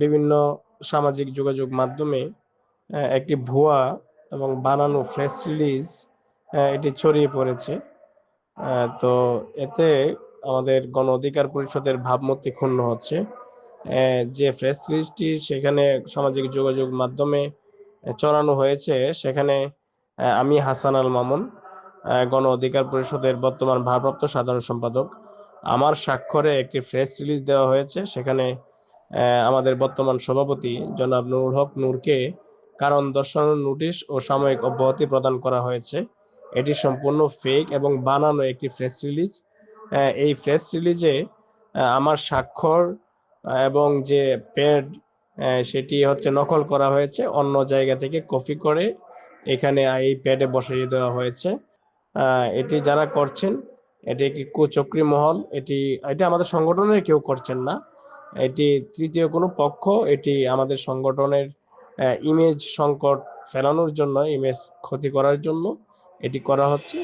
বিভিন্ন সামাজিক যোগাযোগ মাধ্যমে একটি ভুয়া এবং বানানো প্রেস রিলিজ এটি ছড়িয়ে পড়েছে। তো এতে আমাদের গণ অধিকার পরিষদের ভাবমূর্তি ক্ষুণ্ণ হচ্ছে। যে প্রেস রিলিজটি সেখানে সামাজিক যোগাযোগ মাধ্যমে ছড়ানো হয়েছে, সেখানে আমি হাসান আল মামুন, গণ অধিকার পরিষদের বর্তমান ভারপ্রাপ্ত সাধারণ সম্পাদক, আমার স্বাক্ষরে একটি প্রেস রিলিজ দেওয়া হয়েছে। সেখানে আমাদের বর্তমান সভাপতি জনাব নুরুল হক নূরকে কারণ দর্শানোর নোটিশ ও সাময়িক অব্যাহতি প্রদান করা হয়েছে। এটি সম্পূর্ণ ফেক এবং বানানো একটি প্রেস রিলিজ। এই প্রেস রিলিজে আমার স্বাক্ষর এবং যে প্যাড সেটি হচ্ছে নকল করা হয়েছে, অন্য জায়গা থেকে কপি করে এখানে এই প্যাডে বসিয়ে দেওয়া হয়েছে। এটি যারা করছেন, এটি একটি কুচক্রী মহল। এটি আমাদের সংগঠনের কেউ করছেন না। এটি তৃতীয় কোনো পক্ষ এটি আমাদের সংগঠনের ইমেজ সংকট ফেলানোর জন্য, ইমেজ ক্ষতি করার জন্য এটি করা হচ্ছে।